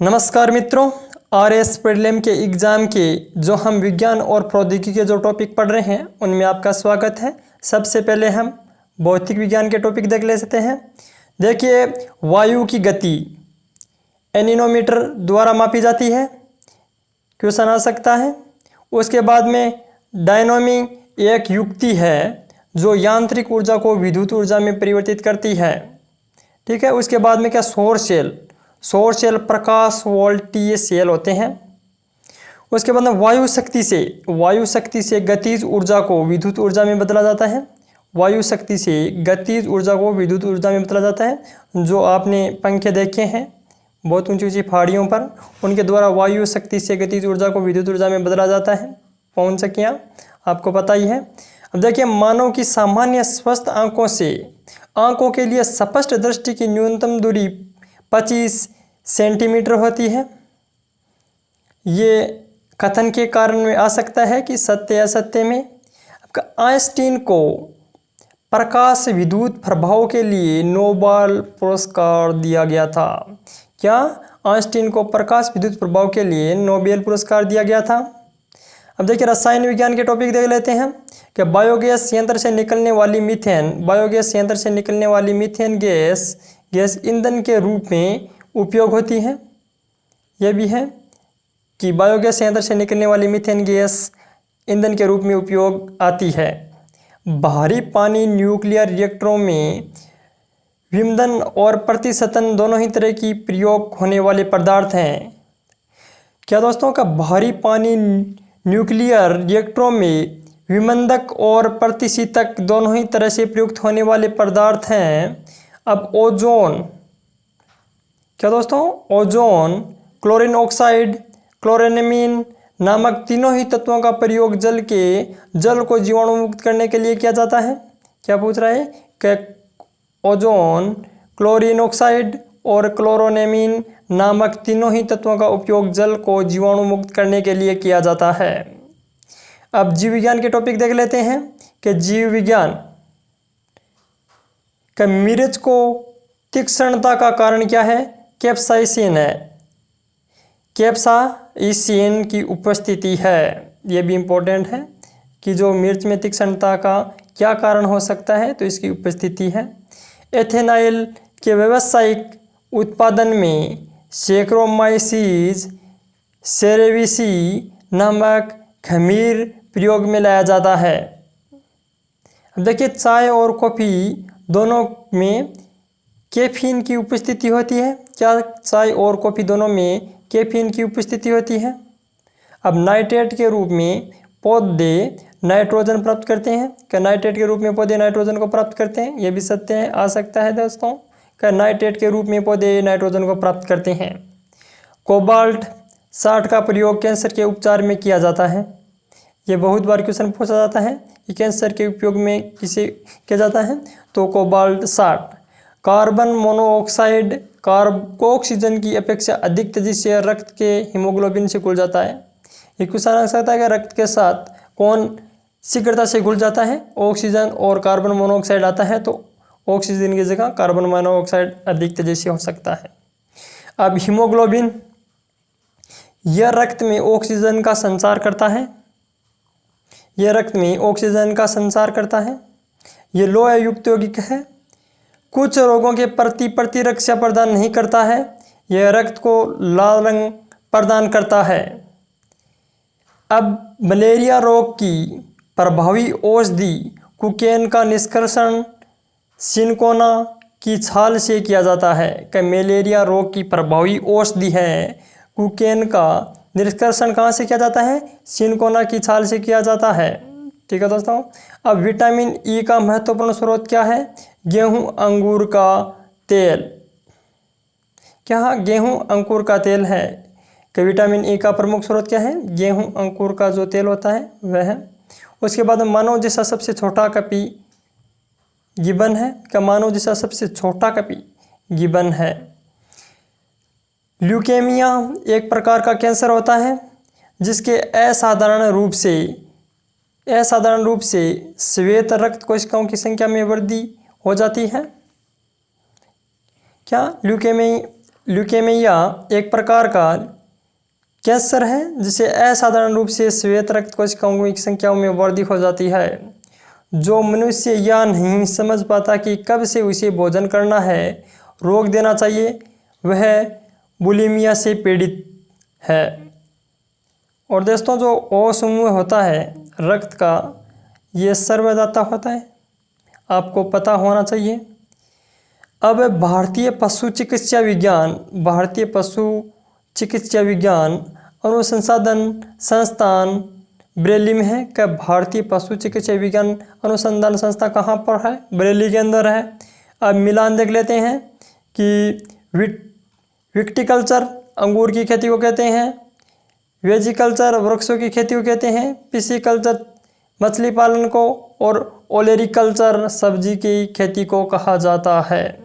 नमस्कार मित्रों, RS prelim के एग्ज़ाम के जो हम विज्ञान और प्रौद्योगिकी के जो टॉपिक पढ़ रहे हैं उनमें आपका स्वागत है। सबसे पहले हम भौतिक विज्ञान के टॉपिक देख लेते हैं। देखिए, वायु की गति एनीमोमीटर द्वारा मापी जाती है, क्वेश्चन आ सकता है। उसके बाद में डायनामिक एक युक्ति है जो यांत्रिक ऊर्जा को विद्युत ऊर्जा में परिवर्तित करती है। ठीक है। उसके बाद में क्या, सौर सेल प्रकाश वोल्टीय सेल होते हैं। उसके बाद में वायु शक्ति से गतिज ऊर्जा को विद्युत ऊर्जा में बदला जाता है। वायु शक्ति से गतिज ऊर्जा को विद्युत ऊर्जा में बदला जाता है। जो आपने पंखे देखे हैं बहुत ऊंची ऊंची पहाड़ियों पर, उनके द्वारा वायु शक्ति से गतिज ऊर्जा को विद्युत ऊर्जा में बदला जाता है। पवन चक्कियाँ आपको पता ही है। अब देखिए, मानव की सामान्य स्वस्थ आंखों के लिए स्पष्ट दृष्टि की न्यूनतम दूरी 25 सेंटीमीटर होती है। ये कथन के कारण में आ सकता है कि सत्य असत्य में। आइंस्टीन को प्रकाश विद्युत प्रभाव के लिए नोबेल पुरस्कार दिया गया था। क्या आइंस्टीन को प्रकाश विद्युत प्रभाव के लिए नोबेल पुरस्कार दिया गया था। अब देखिए, रसायन विज्ञान के टॉपिक देख लेते हैं कि बायोगैस संयंत्र से निकलने वाली मीथेन गैस ईंधन के रूप में उपयोग होती है। यह भी है कि बायोगैस संयंत्र से निकलने वाली मीथेन गैस ईंधन के रूप में उपयोग आती है। भारी पानी न्यूक्लियर रिएक्टरों में विमदन और प्रतिसतन दोनों ही तरह की प्रयोग होने वाले पदार्थ हैं। क्या दोस्तों का, भारी पानी न्यूक्लियर रिएक्टरों में विमंदक और प्रतिशीतक दोनों ही तरह से प्रयुक्त होने वाले पदार्थ हैं। अब ओजोन, क्या दोस्तों, ओजोन, क्लोरीन ऑक्साइड, क्लोरेनेमीन नामक तीनों ही तत्वों का प्रयोग जल को जीवाणु मुक्त करने के लिए किया जाता है। क्या पूछ रहा है कि ओजोन, क्लोरीन ऑक्साइड और क्लोरोनेमीन नामक तीनों ही तत्वों का उपयोग जल को जीवाणु मुक्त करने के लिए किया जाता है। अब जीव विज्ञान के टॉपिक देख लेते हैं कि जीव विज्ञान का मिर्च को तीक्ष्णता का कारण क्या है। कैप्साइसिन है। कैप्साइसिन की उपस्थिति है। यह भी इम्पोर्टेंट है कि जो मिर्च में तीक्ष्णता का क्या कारण हो सकता है, तो इसकी उपस्थिति है। एथेनाइल के व्यावसायिक उत्पादन में सैक्रोमाइसीज सेरेविसी नामक खमीर प्रयोग में लाया जाता है। अब देखिए, चाय और कॉफ़ी दोनों में कैफीन की उपस्थिति होती है। क्या चाय और कॉफ़ी दोनों में कैफीन की उपस्थिति होती है। अब नाइट्रेट के रूप में पौधे नाइट्रोजन प्राप्त करते हैं। क्या नाइट्रेट के रूप में पौधे नाइट्रोजन को प्राप्त करते हैं। यह भी सत्य है, आ सकता है दोस्तों। क्या नाइट्रेट के रूप में पौधे नाइट्रोजन को प्राप्त करते हैं। कोबाल्ट 60 का प्रयोग कैंसर के उपचार में किया जाता है। यह बहुत बार क्वेश्चन पूछा जाता है कि कैंसर के उपयोग में किसे किया जाता है, तो कोबाल्ट 60। कार्बन मोनोऑक्साइड ऑक्सीजन की अपेक्षा अधिक तेजी से रक्त के हीमोग्लोबिन से घुल जाता है। ये क्वेश्चन आ सकता है कि रक्त के साथ कौन शीघ्रता से घुल जाता है। ऑक्सीजन और कार्बन मोनोऑक्साइड आता है तो ऑक्सीजन की जगह कार्बन मोनोऑक्साइड अधिक तेजी से हो सकता है। अब हीमोग्लोबिन, यह रक्त में ऑक्सीजन का संचार करता है। यह लोह युक्त यौगिक है। कुछ रोगों के प्रति प्रतिरक्षा प्रदान नहीं करता है। यह रक्त को लाल रंग प्रदान करता है। अब मलेरिया रोग की प्रभावी औषधि कुकेन का निष्कर्षण सिनकोना की छाल से किया जाता है। कि मलेरिया रोग की प्रभावी औषधि है कुकेन का निष्कर्षण कहाँ से किया जाता है, सिनकोना की छाल से किया जाता है। ठीक है दोस्तों। अब विटामिन ई का महत्वपूर्ण स्रोत क्या है। गेहूं अंगूर का तेल। क्या गेहूं अंकुर का तेल है। कि विटामिन ई का प्रमुख स्रोत क्या है, गेहूं अंकुर का जो तेल होता है वह है। उसके बाद मानव जैसा सबसे छोटा कपी गिबन है। क्या मानव जैसा सबसे छोटा कपी गिबन है। ल्यूकेमिया एक प्रकार का कैंसर होता है जिसके असाधारण रूप से श्वेत रक्त कोशिकाओं की संख्या में वृद्धि हो जाती है। क्या ल्यूकेमिया ल्यूकेमिया एक प्रकार का कैंसर है जिसे असाधारण रूप से श्वेत रक्त कोशिकाओं की संख्या में वृद्धि हो जाती है। जो मनुष्य यह नहीं समझ पाता कि कब से उसे भोजन करना है, रोक देना चाहिए, वह बुलिमिया से पीड़ित है। और दोस्तों, जो ओ समूह होता है रक्त का, ये सर्वदाता होता है, आपको पता होना चाहिए। अब भारतीय पशु चिकित्सा विज्ञान अनुसंधान संस्थान बरेली में है। क्या भारतीय पशु चिकित्सा विज्ञान अनुसंधान संस्था कहाँ पर है? बरेली के अंदर है। अब मिलान देख लेते हैं कि विटिकल्चर अंगूर की खेती को कहते हैं, वेजिकल्चर वृक्षों की खेती को कहते हैं, पिसिकल्चर मछली पालन को, और ओलेरिकल्चर सब्जी की खेती को कहा जाता है।